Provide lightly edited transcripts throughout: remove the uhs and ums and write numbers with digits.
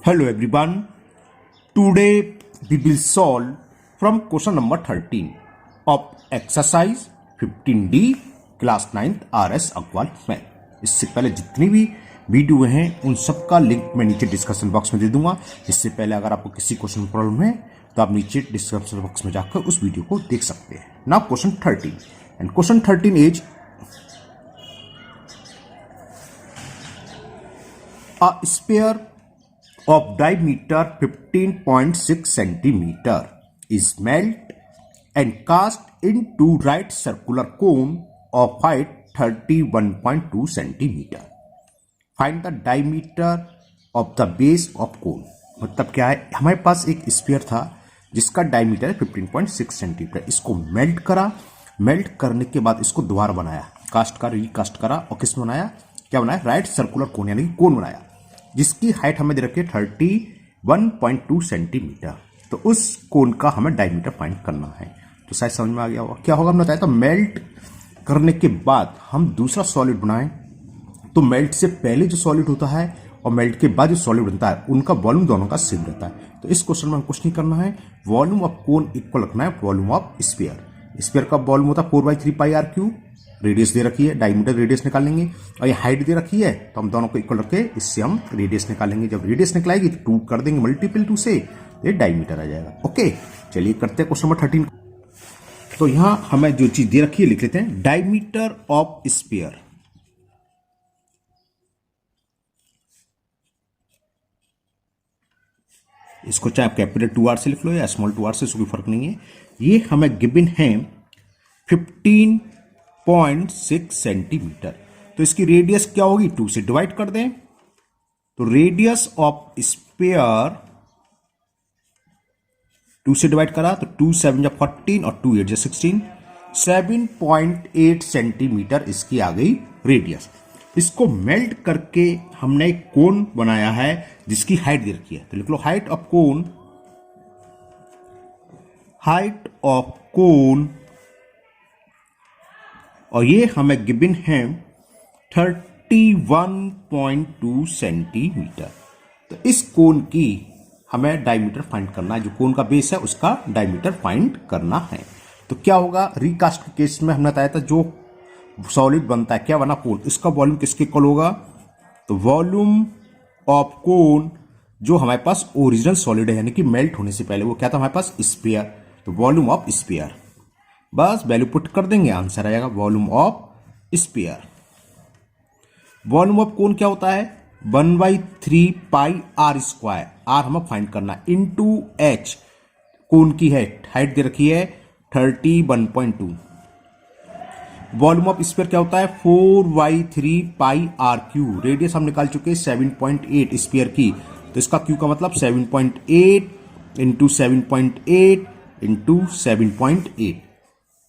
Hello everyone. Today we will solve from question number 13 of exercise 15D class 9th RS Agarwal math. इससे पहले जितनी भी video हैं उन सब का लिंक मैं नीचे डिस्क्रिप्शन बॉक्स में दे दूंगा। इससे पहले अगर आपको किसी क्वेश्चन में प्रॉब्लम है तो आप नीचे डिस्क्रिप्शन बॉक्स में जाकर उस वीडियो को देख सकते हैं। Now question 13 and question 13 is a sphere of diameter 15.6 centimeter is melt and cast into right circular cone of height 31.2 centimeter. Find the diameter of the base of cone. मतलब क्या है, हमारे पास एक स्फीयर था जिसका डायमीटर 15.6 सेंटीमीटर। इसको melt करा, melt करने के बाद इसको दोबारा बनाया, कास्ट का रिकास्ट करा और किस बनाया, क्या बनाया, राइट सर्कुलर कोन यानी कोन बनाया जिसकी हाइट हमें दे रखी है 31.2 सेंटीमीटर। तो उस कोन का हमें डायमीटर फाइंड करना है। तो शायद समझ में आ गया होगा क्या होगा। हमने बताया था मेल्ट करने के बाद हम दूसरा सॉलिड बनाएं तो मेल्ट से पहले जो सॉलिड होता है और मेल्ट के बाद जो सॉलिड बनता है उनका वॉल्यूम दोनों का सेम रहता है। तो इस क्वेश्चन में हम कुछ नहीं करना है, वॉल्यूम ऑफ कोन इक्वल रखना है वॉल्यूम ऑफ स्फीयर। स्फीयर का वॉल्यूम होता है 4/3 पाई आर क्यूब। रेडियस दे रखी है, डायमीटर रेडियस निकालेंगे और ये हाइट दे रखी है तो हम दोनों को इक्वल रख के इससे हम रेडियस निकालेंगे। जब रेडियस निकलाएगी तो 2 कर देंगे मल्टीपल 2 से, ये डायमीटर आ जाएगा। ओके, चलिए करते हैं क्वेश्चन नंबर 13। तो यहां हमें जो चीज दे रखी है लिख लेते हैं, डायमीटर ऑफ स्फीयर। इसको चाहे आप कैपिटल 2R से लिख लो या स्मॉल 2R से, कोई फर्क नहीं है। ये हमें गिवन है 15.6 सेंटीमीटर। तो इसकी रेडियस क्या होगी, 2 से डिवाइड कर दें तो रेडियस ऑफ स्फीयर 2 से डिवाइड करा तो 2 7 जा 14 और 2 8 जा 16, 7.8 सेंटीमीटर इसकी आ गई रेडियस। इसको मेल्ट करके हमने एक कोन बनाया है जिसकी हाइट दे रखी है। तो लिख लो height of cone, height of cone, और ये हमें गिवन है 31.2 सेंटीमीटर। तो इस कोन की हमें डायमीटर फाइंड करना है, जो कोन का बेस है उसका डायमीटर फाइंड करना है। तो क्या होगा, रिकास्ट के केस में हमने बताया था जो सॉलिड बनता है क्या बना, कोन, इसका वॉल्यूम किसके इक्वल होगा, तो वॉल्यूम ऑफ कोन जो हमारे पास ओरिजिनल सॉलिड है यानी कि मेल्ट होने से पहले वो क्या था हमारे पास, स्फीयर। तो वॉल्यूम ऑफ स्फीयर, बस वैल्यू पुट कर देंगे, आंसर आएगा volume of sphere. Volume of कोन क्या होता है, 1/3 पाई आर स्क्वायर, आर हमें फाइंड करना है, इंटू एच कोन की है, हाइट दे रखी है 31.2। वॉल्यूम ऑफ स्फीयर क्या होता है, 4/3 पाई आर क्यू। रेडियस हम निकाल चुके 7.8 स्फीयर की, तो इसका क्यू का मतलब 7.8 इंटू 7.8 इंटू 7.8।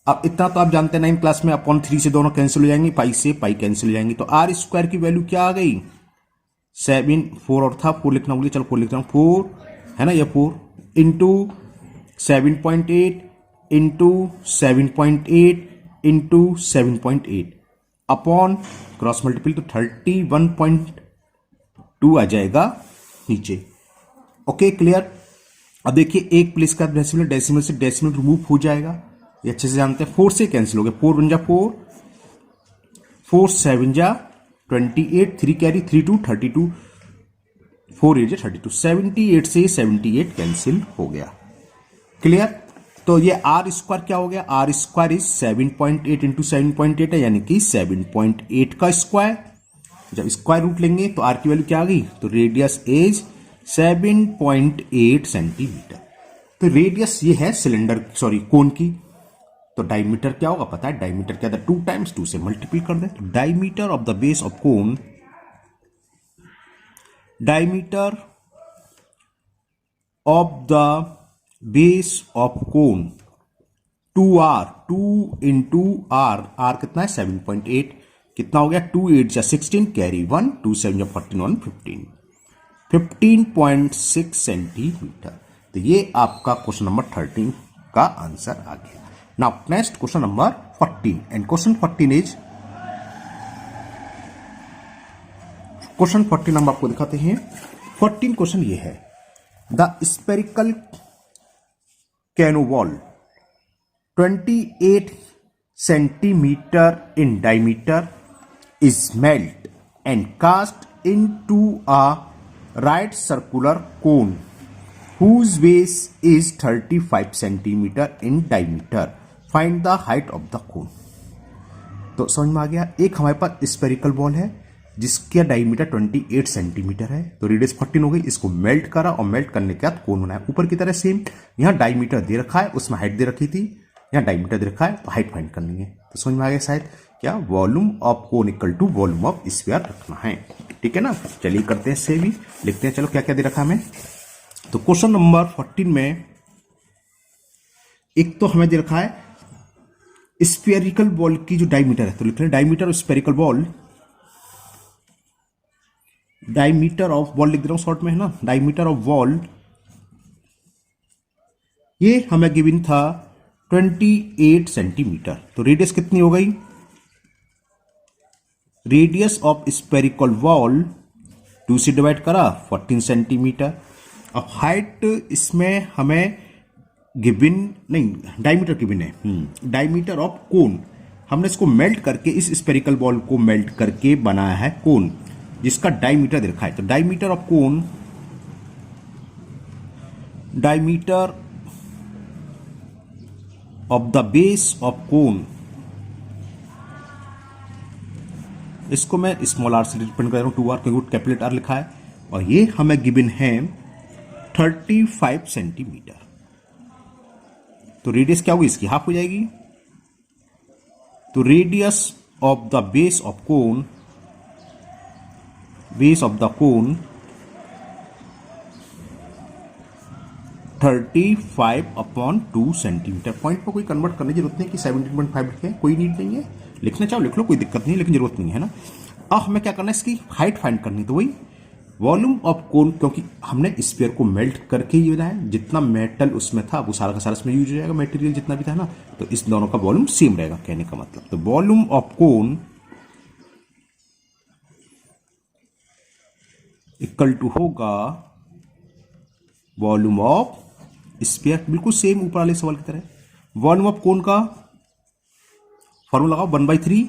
अब इतना तो आप जानते हैं 9 क्लास में अपॉन 3 से दोनों कैंसिल हो जाएंगे, पाई से पाई कैंसिल हो जाएंगे। तो आर स्क्वायर की वैल्यू क्या आ गई, 4 और था 4 लिखना होगी, चलो 4 लिखता हूं, 4 है ना, ये 4 into 7.8 into 7.8 into 7.8 upon cross multiple तो 31.2 आ जाएगा नीचे। Okay, clear. अब देखिए एक प्लेस का डेसिमल, डेसिमल से डेसिमल रिमूव हो जाएगा, ये अच्छे से जानते हैं। 4 से कैंसिल हो गया, 4 1 जा 4, 4 7 जा 28, 3 कैरी 3 2 32, 4 8 जा 32, 78 से 78 कैंसिल हो गया। क्लियर। तो ये आर स्क्वायर क्या हो गया, आर स्क्वायर इज 7.8 इंटू 7.8 है यानी कि 7.8 का स्क्वायर। जब स्क्वायर रूट लेंगे तो आर की वैल्यू क्या आ गई, तो रेडियस इज 7.8 सेंटीमीटर। तो रेडियस ये है सिलेंडर कोन की। तो डायमीटर क्या होगा पता है, डायमीटर क्या था, 2 टाइम्स 2 से मल्टीप्लाई कर दे। तो diameter of the base of cone, diameter of the base of cone 2R, 2 into R, R कितना है 7.8, कितना हो गया 2 8 जा 16 कैरी 1, 2 7 जा 14 1 15.6 सेंटीमीटर। तो ये आपका क्वेश्चन नंबर 13 का आंसर आ गया। Now next question number 14 and question 14 is, question 14 हम आपको दिखाते हैं। 14 क्वेश्चन ये है, the spherical कैनोवॉल 28 centimeter in diameter is melt and cast into a right circular cone whose base is 35 centimeter in diameter. Find the height of the cone. तो समझ में आ गया। एक हमारे पास स्पेरिकल बॉल है जिसका डायमीटर 28 सेंटीमीटर है, तो रेडियस 14 हो गई। इसको मेल्ट करा और मेल्ट करने के बाद कोन बनाया। ऊपर की तरह सेम, यहाँ डायमीटर दे रखा है, उसमें हाइट दे रखी थी, यहाँ डायमीटर दे रखा है तो हाइट फाइंड करनी है। तो समझ में आ गया शायद, क्या volume of cone equal to volume of sphere रखना है। ठीक है ना, चलिए करते हैं इससे भी, लिखते हैं। चलो क्या क्या दे रखा हमें। तो क्वेश्चन नंबर 14 में एक तो हमें दे रखा है स्फीयरिकल बॉल की जो डायमीटर है, तो लिख रहे हैं diameter of spherical ball, diameter of ball लिख दे रहा हूं शॉर्ट में, है ना, डायमीटर ऑफ बॉल ये हमें गिवन था 28 सेंटीमीटर। तो रेडियस कितनी हो गई, रेडियस ऑफ स्फेरिकल बॉल 2 से डिवाइड करा 14 सेंटीमीटर। अब हाइट इसमें हमें गिवन नहीं, डायमीटर गिवन है, डायमीटर ऑफ कोन। हमने इसको मेल्ट करके, इस स्फेरिकल बॉल को मेल्ट करके बनाया है कोन जिसका डायमीटर देखा है। तो diameter of cone, diameter of the base of कोन, इसको मैं स्मॉल आर से रिप्रेजेंट कर रहा हूं, 2r क्योंकि कैपिटल आर लिखा है, और ये हमें गिवन है 35 सेंटीमीटर। तो रेडियस क्या होगी इसकी, हाफ हो जाएगी। तो radius of the base of cone, base of the cone 35/2 centimetre. Point पर कोई कन्वर्ट करने की जरूरत नहीं कि 17.5 लिखें, कोई नीड नहीं है, लिखना चाहो लिख लो, कोई दिक्कत नहीं, लेकिन जरूरत नहीं है ना। अब हमें क्या करना है, इसकी हाइट फाइंड करनी। तो वही वॉल्यूम ऑफ कोन, क्योंकि हमने स्फीयर को मेल्ट करके ही बनाया, जितना मेटल उसमें था वो सारा का सारा इसमें यूज हो जाएगा, मटेरियल जितना भी था ना, तो इस दोनों का वॉल्यूम सेम रहेगा, कहने का मतलब। तो volume of cone equal to होगा वॉल्यूम ऑफ स्फीयर, बिल्कुल सेम ऊपर वाले सवाल की तरह। वॉल्यूम ऑफ कोन का फॉर्मूला लगाओ 1/3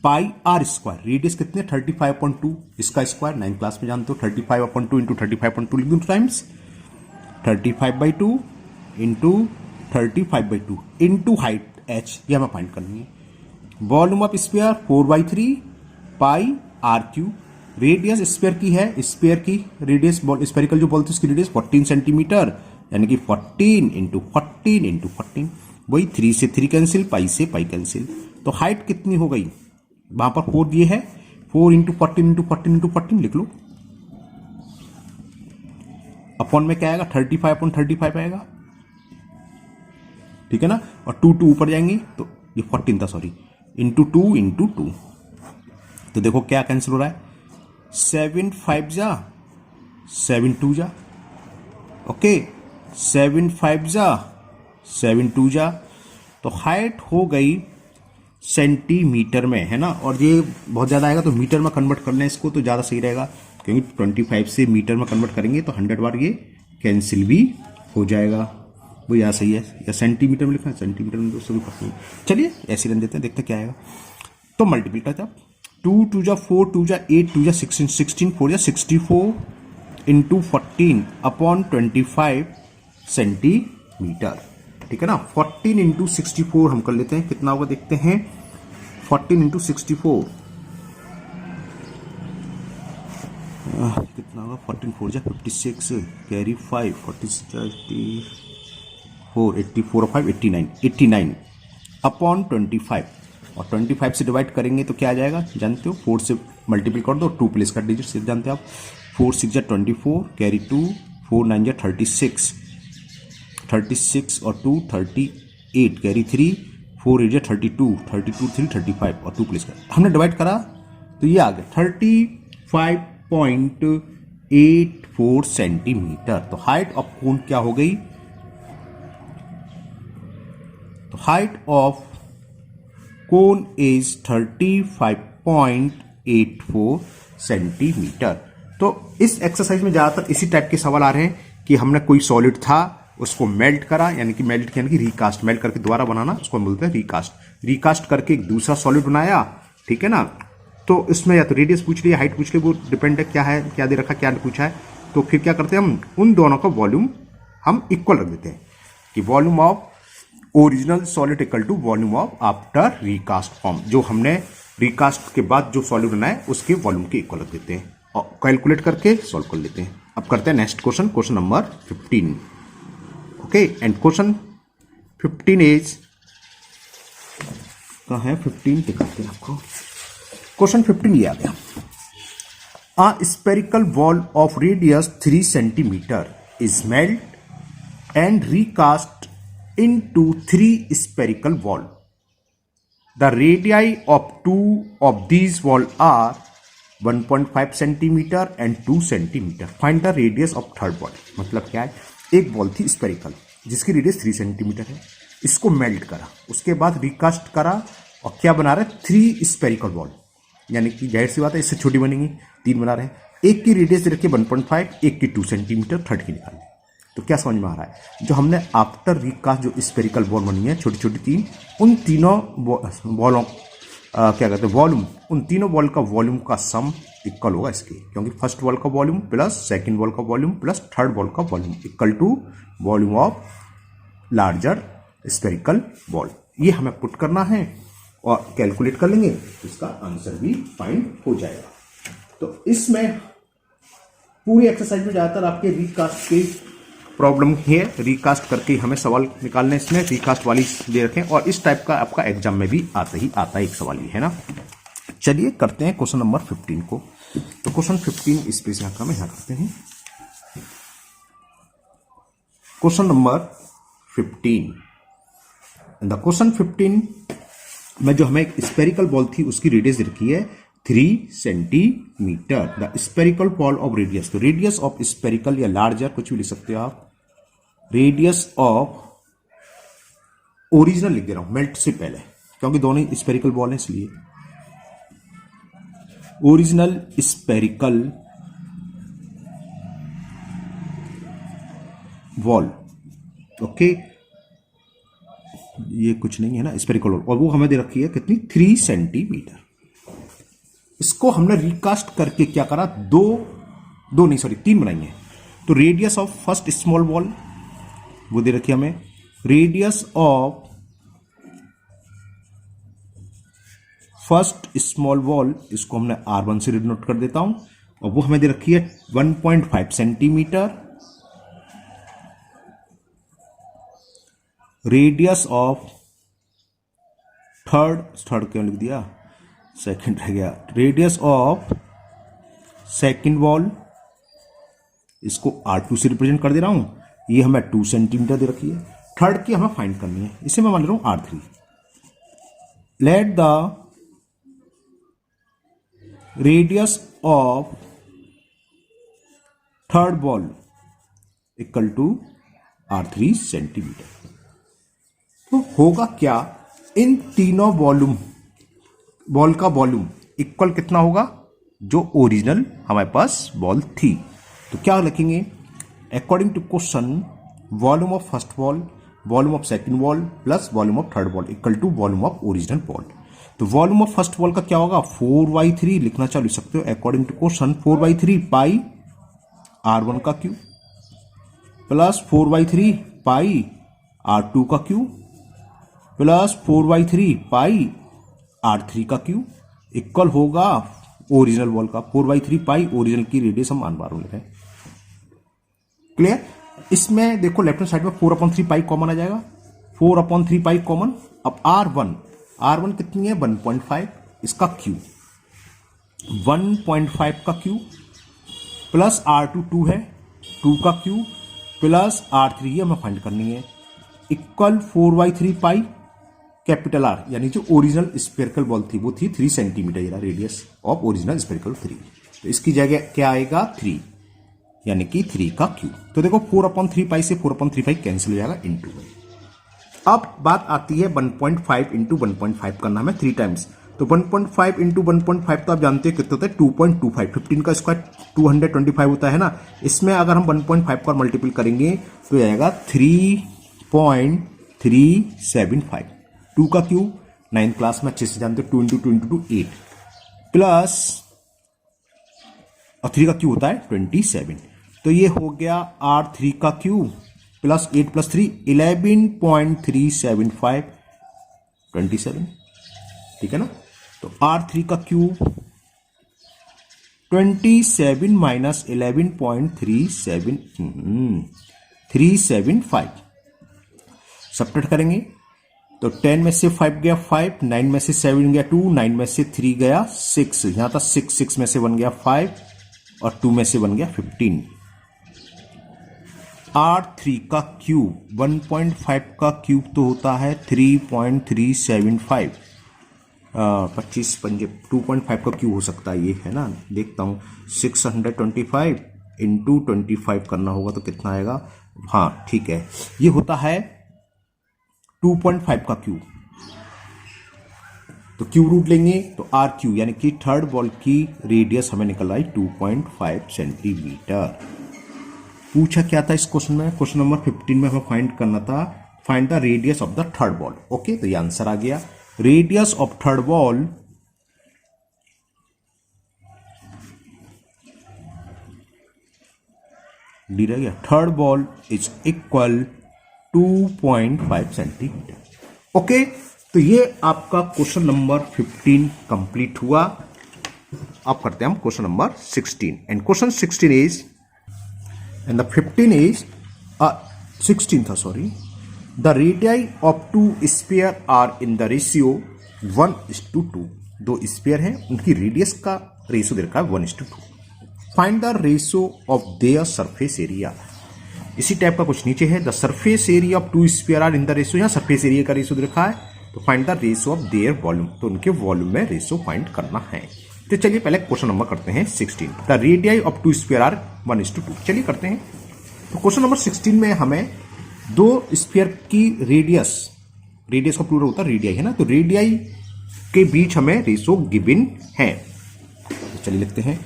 पाई आर स्क्वायर। रेडियस कितने 35/2, इसका स्क्वायर 9 क्लास में जानते हो, 35/2 इंटू 35/2 लिख दूं times 35/2 into 35/2 into height h, ये हमें फाइंड करनी है। Volume of sphere 4/3 pi R cube. Radius sphere की है, स्फीयर की रेडियस, स्फेरिकल जो बोलते हैं उसकी रेडियस 14 सेंटीमीटर, यानी कि 14 इंटू 14 इंटू 14, वही 3 से 3 कैंसिल, पाई से पाई कैंसिल। तो हाइट कितनी हो गई, वहां पर 4 दिए है, 4 इंटू 14 इंटू 14 इंटू 14 लिख लो। अपॉन में क्या आएगा 35/35 आएगा, ठीक है ना, और 2 ऊपर जाएंगे तो ये 14 था, सॉरी, इंटू 2 इंटू 2। तो देखो क्या कैंसिल हो रहा है, 7 5 जा 7 2 जा, ओके, 7 5 जा 7 2 जा। तो हाइट हो गई सेंटीमीटर में, है ना, और ये बहुत ज़्यादा आएगा तो मीटर में कन्वर्ट कर लें इसको तो ज़्यादा सही रहेगा, क्योंकि 25 से मीटर में कन्वर्ट करेंगे तो 100 बार ये कैंसिल भी हो जाएगा। वो यहाँ सही है, या सेंटीमीटर में लिखना है, सेंटीमीटर में दोस्तों भी पसंद। चलिए ऐसे रन देते हैं, देखते हैं क्या आएगा। तो मल्टीपल करते हैं, 2 2 जा 4, 2 जा 8, 2 जा 16, 16 4 जा 64 इंटू 14 अपॉन 25 सेंटीमीटर, ठीक है ना। 14 इंटू 64 हम कर लेते हैं, कितना होगा देखते हैं। 14 इंटू 64 कितना होगा, 14 4 जा 56, कैरी 5, 46 84 84 5 89 89 अपॉन 25, और 25 से डिवाइड करेंगे तो क्या आ जाएगा जानते हो, 4 से मल्टीपल कर दो, 2 प्लेस का डिजिट सिर्फ जानते हो आप। 4 6 जा 24, कैरी 2, 4 9 जा 36 36 और 2 38, कैरी 3, 4 8 जा 32 32 3 35 और 2 प्लेस कर, हमने डिवाइड करा तो ये आ गया 35.84 सेंटीमीटर। तो हाइट ऑफ कोन क्या हो गई, तो height of cone is 35.84 centimetre. तो तो इस एक्सरसाइज में ज्यादातर इसी टाइप के सवाल आ रहे हैं कि हमने कोई सॉलिड था उसको मेल्ट करा, यानी कि मेल्ट यानी कि रिकास्ट, मेल्ट करके दोबारा बनाना, उसको बोलते हैं रिकास्ट। रिकास्ट करके एक दूसरा सॉलिड बनाया, ठीक है ना। तो इसमें या तो रेडियस पूछ लिया, हाइट पूछ लिया, वो डिपेंड है क्या है, क्या दे रखा, क्या पूछा है। तो फिर क्या करते हैं, हम उन दोनों का वॉल्यूम हम इक्वल रख देते हैं कि volume of original solid equal to volume of after recast form. जो हमने रिकास्ट के बाद जो सॉलिड बनाया उसके वॉल्यूम के इक्वल रख देते हैं और कैलकुलेट करके सॉल्व कर लेते हैं। अब करते हैं next question, question number 15। Okay, and question 15 is, कहाँ है 15 दिखाते हैं आपको। क्वेश्चन 15 ये आ गया, a spherical ball of radius 3 centimeter is melted and recast into 3 spherical balls. The radii of 2 of these balls are 1.5 centimeter and 2 centimeter. Find the radius of third ball. मतलब क्या है, एक बॉल थी spherical जिसकी radius 3 centimetre है, इसको melt करा, उसके बाद रिकास्ट करा और क्या बना रहे हैं, 3 स्पेरिकल बॉल, यानी कि जाहिर सी बात है इससे छोटी बनेंगी, 3 बना रहे हैं। एक की रेडियस रखी 1.5, एक की 2 सेंटीमीटर, थर्ड की निकाली। तो क्या समझ में आ रहा है, जो हमने आफ्टर रिकास्ट जो स्पेरिकल बॉल बनी है छोटी छोटी 3, उन तीनों बॉलों क्या कहते हैं वॉल्यूम, उन तीनों बॉल का वॉल्यूम का सम इक्वल होगा इसके, क्योंकि फर्स्ट बॉल का वॉल्यूम प्लस सेकंड बॉल का वॉल्यूम प्लस थर्ड बॉल का volume equal to volume of larger spherical ball. ये हमें पुट करना है और कैलकुलेट कर लेंगे, इसका आंसर भी फाइंड हो जाएगा। तो इसमें पूरी एक्सरसाइज में ज्यादातर आपके रिकास्ट की प्रॉब्लम है, रिकास्ट करके हमें सवाल निकालने, इसमें रिकास्ट वाली दे रखें और इस टाइप का आपका एग्जाम में भी आता है एक सवाल ही, है ना। चलिए करते हैं क्वेश्चन नंबर 15 को। तो क्वेश्चन 15 इस पे से हम यहाँ करते हैं क्वेश्चन नंबर 15। द क्वेश्चन 15 में जो हमें एक स्पेरिकल बॉल थी उसकी रेडियस रखी है 3 centimetre. The spherical ball of radius, तो रेडियस ऑफ स्पेरिकल या लार्जर कुछ भी लिख सकते हो आप, रेडियस ऑफ ओरिजिनल लिख दे रहा हूं मेल्ट से पहले, क्योंकि दोनों स्पेरिकल बॉल है इसलिए ओरिजिनल स्पेरिकल बॉल। ओके, ये कुछ नहीं है ना स्पेरिकल बॉल, और वो हमें दे रखी है कितनी, 3 सेंटीमीटर। इसको हमने रिकास्ट करके क्या करा, 3 बनाई है। तो radius of first small ball वो दे रखी हमें, radius of first small ball इसको हमने R1 से डिनोट कर देता हूं, और वो हमें दे रखी है 1.5 सेंटीमीटर। रेडियस ऑफ थर्ड क्यों लिख दिया, सेकंड रह गया, रेडियस ऑफ सेकंड बॉल इसको R2 से रिप्रेजेंट कर दे रहा हूं, ये हमें 2 सेंटीमीटर दे रखी है। थर्ड की हमें फाइंड करनी है, इसे मैं मान रहा हूं R3। Let the radius of third ball equal to R3 centimetre. तो होगा क्या, इन तीनों बॉल का वॉल्यूम इक्वल कितना होगा, जो ओरिजिनल हमारे पास बॉल थी। तो क्या लिखेंगे, according to question volume of first ball, volume of second ball plus volume of third ball equal to volume of original ball. तो वॉल्यूम ऑफ फर्स्ट बॉल का क्या होगा, 4/3 लिखना चालू सकते हो according to question, 4/3 pi R1 का cube plus 4/3 पाई R2 का क्यूब प्लस 4/3 पाई R3 का क्यूब इक्वल होगा ओरिजिनल बॉल का 4/3 पाई, ओरिजिनल की रेडियस हम मान बार लिखें। क्लियर, इसमें देखो लेफ्ट हैंड साइड में 4/3 पाई कॉमन आ जाएगा, 4/3 पाई कॉमन। अब R1 कितनी है, 1.5, इसका क्यूब 1.5 का क्यूब प्लस R2 2 है, 2 का क्यूब प्लस R3 ये हमें फाइंड करनी है, इक्वल 4/3 पाई कैपिटल R, यानी जो ओरिजिनल स्पेरिकल बॉल थी वो थी 3 सेंटीमीटर, ये रेडियस ऑफ ओरिजिनल स्पेरिकल 3। तो इसकी जगह क्या आएगा 3, यानी कि 3 का क्यूब। तो देखो 4/3 पाई से 4/3 पाई कैंसिल हो जाएगा इनटू। अब बात आती है 1.5 इंटू 1.5 करना हमें 3 टाइम्स, तो 1.5 इंटू 1.5 तो आप जानते हैं कितना होता है 2.25। 15 का स्क्वायर 225 होता है ना। इसमें अगर हम 1.5 पर मल्टीपल करेंगे तो आएगा 3.375। 2 का क्यूब 9th क्लास में अच्छे से जानते हो, 2 इंटू 2 इंटू 2 8 प्लस और 3 का क्यूब होता है 27। तो ये हो गया R3 का क्यूब प्लस 8 प्लस 3 11.375 27, ठीक है ना। तो R3 का क्यूब 27 माइनस 11.375 सब्ट्रैक्ट करेंगे तो 10 में से 5 गया 5, 9 में से 7 गया 2, 9 में से 3 गया 6, यहां था 6, 6 में से 1 गया 5 और 2 में से 1 गया 15। R3 का क्यूब 1.5 का क्यूब तो होता है 3.375। 25 पंजे 2.5 का क्यूब हो सकता है ये, है ना। देखता हूं 625 इंटू 25 करना होगा तो कितना आएगा। हाँ ठीक है, ये होता है 2.5 का क्यूब। तो क्यूब रूट लेंगे तो आर क्यू यानी कि थर्ड बॉल की रेडियस हमें निकल आई 2.5 सेंटीमीटर। पूछा क्या था इस क्वेश्चन में, क्वेश्चन नंबर 15 में हमें फाइंड करना था, find the radius of the third ball. Okay, तो ये आंसर आ गया। Radius of third ball D रह गया, third ball is equal 2.5 centimetre. Okay, तो ये आपका क्वेश्चन नंबर 15 कंप्लीट हुआ। अब करते हैं हम question number 16 and question 16 is and the 15 is 16 था sorry, the radii of two sphere are in the ratio 1:2। दो स्फीयर हैं, उनकी रेडियस का रेशियो दे रखा है 1:2। Find the ratio of their surface area. इसी टाइप का कुछ नीचे है, the surface area of two sphere are in the ratio, यहां सरफेस एरिया का रेशियो दे रखा है, तो find the ratio of their volume, तो उनके वॉल्यूम में रेशियो फाइंड करना है। तो चलिए पहले क्वेश्चन नंबर करते हैं 16, the radii of two sphere are 1:2। चलिए करते हैं। तो क्वेश्चन नंबर 16 में हमें दो स्फीयर की रेडियस का प्लूरल होता है रेडियाई, है ना, तो रेडियाई के बीच हमें रेशियो गिवन है। तो चलिए लिखते हैं।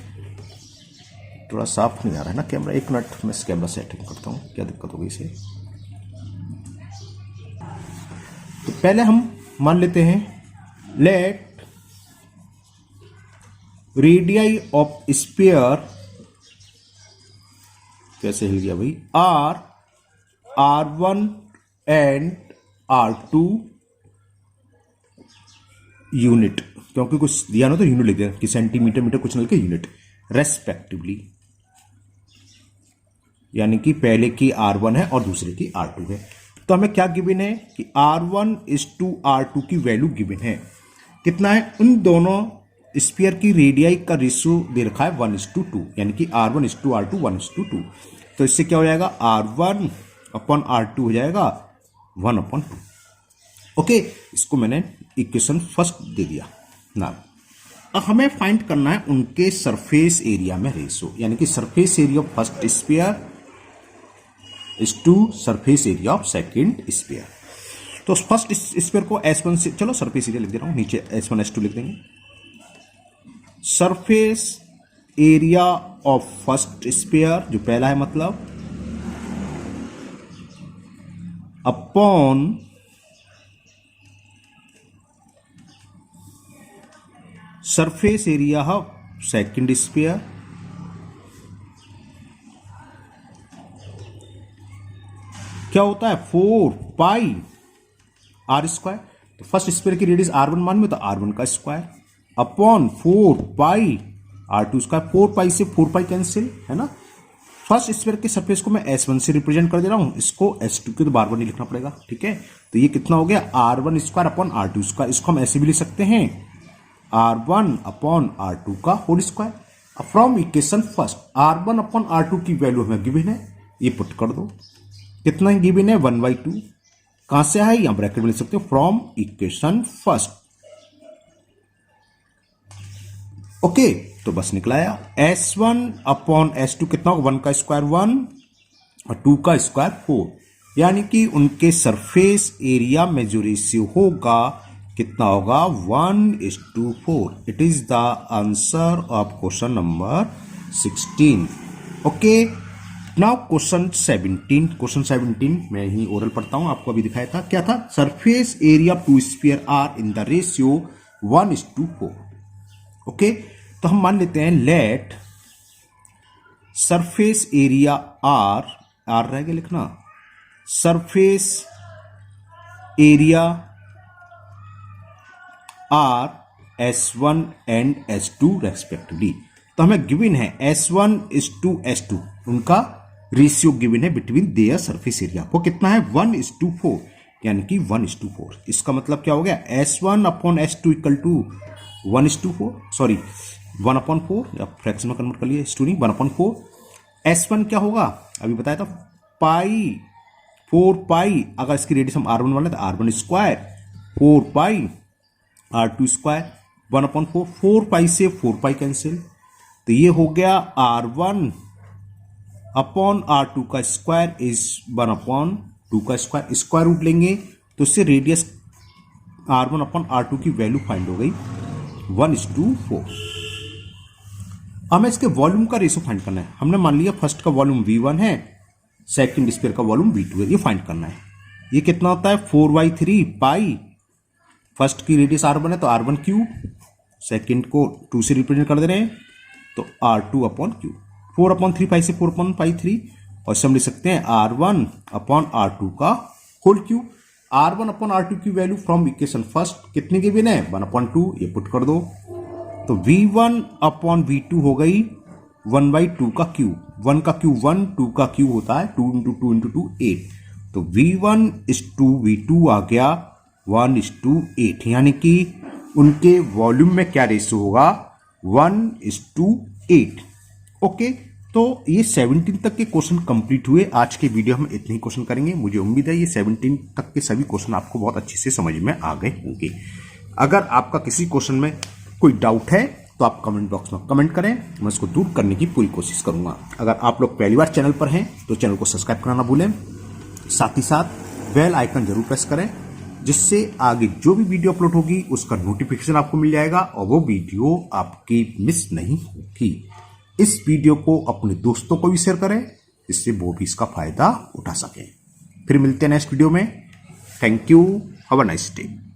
थोड़ा साफ नहीं आ रहा है ना कैमरा, एक मिनट मैं इस कैमरा सेटिंग करता हूं, क्या दिक्कत होगी इसे। तो पहले हम मान लेते हैं, लेट रेडियाई ऑफ स्फीयर, कैसे हिल गया भाई, R1 एंड R2 यूनिट, क्योंकि कुछ दिया ना तो यूनिट लिख देना कि सेंटीमीटर मीटर कुछ न लिखे, यूनिट रेस्पेक्टिवली, यानी कि पहले की R1 है और दूसरे की R2 है। तो हमें क्या गिवन है कि R1:R2 की वैल्यू गिवन है, कितना है, उन दोनों स्फीयर की रेडियाई का रेशियो दे रखा है 1:2, यानी कि R1:R2 1:2। तो इससे क्या हो जाएगा, R1/R2 हो जाएगा 1/2। ओके, इसको मैंने इक्वेशन फर्स्ट दे दिया ना। अब हमें फाइंड करना है उनके सरफेस एरिया में रेशियो, यानी कि surface area of first sphere is to surface area of second sphere. तो फर्स्ट स्फीयर को S1 से, चलो सरफेस एरिया लिख दे रहा हूं, नीचे S1 S2 लिख देंगे। Surface area of first sphere, जो पहला है मतलब, upon surface area of second sphere क्या होता है 4πr²। तो फर्स्ट स्फीयर की रेडियस R1 मान में, तो R1 का स्क्वायर अपॉन 4πr²। 4π से 4π कैंसिल, है ना। फर्स्ट स्फीयर के सरफेस को मैं S1 से रिप्रेजेंट कर दे रहा हूं, इसको S2 के तो बार बार नहीं लिखना पड़ेगा, ठीक है। तो ये कितना हो गया, R1² अपॉन R2²। इसको हम ऐसे भी लिख सकते हैं, R1 अपॉन R2 का होल स्क्वायर। अब from equation first R1 upon R2 की वैल्यू हमें गिवन है, ये पुट कर दो, कितना गिवन है 1/2। कहां से है, यहां ब्रैकेट में लिख सकते हो, फ्रॉम इक्वेशन फर्स्ट। ओके, तो बस निकलाया S1 अपॉन S2 कितना होगा, 1 का स्क्वायर 1 और 2 का स्क्वायर 4, यानी कि उनके सरफेस एरिया में जो रेशियो होगा कितना होगा 1:4. It is the answer of question number 16. Okay, now question 17. Question 17 मैं ही ओरल पढ़ता हूं, आपको अभी दिखाया था. क्या था? Surface area of two sphere are in the ratio 1:4. Okay, तो हम मान लेते हैं लेट सरफेस एरिया आर रह गया लिखना, surface area are S1 and S2 respectively. तो हमें गिवन है S1:S2, उनका रेशियो गिवन है बिटवीन देयर सरफेस एरिया. वो कितना है? 1:4, यानी कि 1:4. इसका मतलब क्या हो गया? S1/S2 इक्वल टू 1:4, सॉरी 1/4, या फ्रैक्शन में कन्वर्ट कर लिया, स्टूडेंट 1/4. S1 क्या होगा? अभी बताया था, पाई 4 अगर इसकी रेडियस हम R1 वाले तो R1 स्क्वायर 4 R2 स्क्वायर 1/4. 4 से 4 कैंसिल, तो ये हो गया R1/R2 का स्क्वायर इज 1/2 का स्क्वायर. स्क्वायर रूट लेंगे तो इससे रेडियस R1/R2 की वैल्यू फाइंड हो गई 1:4. हमें इसके वॉल्यूम का रेशो फाइंड करना है. हमने मान लिया फर्स्ट का वॉल्यूम V1 है, सेकंड स्फीयर का वॉल्यूम V2 है. ये फाइंड करना है. ये कितना होता है? 4/3 पाई. फर्स्ट की रेडियस R1 है तो R1 सेकंड को 2 से रिप्रेजेंट कर दे रहे हैं तो R2/3. 4/3 पाई से 4/3, और इसे हम लिख सकते हैं R1/R2 का होल क्यूब. R1/R2 की वैल्यू फ्रॉम इक्वेशन फर्स्ट कितनी गिवन है? 1/2. ये पुट कर दो तो V1/V2 हो गई 1/2 का क्यूब. 1 का क्यूब 1, 2 का क्यूब होता है 2 × 2 × 2 8. तो V1:V2 आ गया 1:8, यानी कि उनके वॉल्यूम में क्या रेशियो होगा? 1:8. ओके, तो ये 17 तक के क्वेश्चन कंप्लीट हुए. आज के वीडियो में इतने ही क्वेश्चन करेंगे. मुझे उम्मीद है ये 17 तक के सभी क्वेश्चन आपको बहुत अच्छे से समझ में आ गए होंगे. अगर आपका किसी क्वेश्चन में कोई डाउट है तो आप कमेंट बॉक्स में कमेंट करें, मैं इसको दूर करने की पूरी कोशिश करूंगा. अगर आप लोग पहली बार चैनल पर हैं तो चैनल को सब्सक्राइब करना ना भूलें. साथ ही साथ बेल आइकन जरूर प्रेस करें, जिससे आगे जो भी वीडियो अपलोड होगी उसका नोटिफिकेशन आपको मिल जाएगा और वो वीडियो आपकी मिस नहीं होगी. इस वीडियो को अपने दोस्तों को भी शेयर करें, जिससे वो भी इसका फायदा उठा सकें. फिर मिलते हैं नेक्स्ट वीडियो में. Thank you. Have a nice day.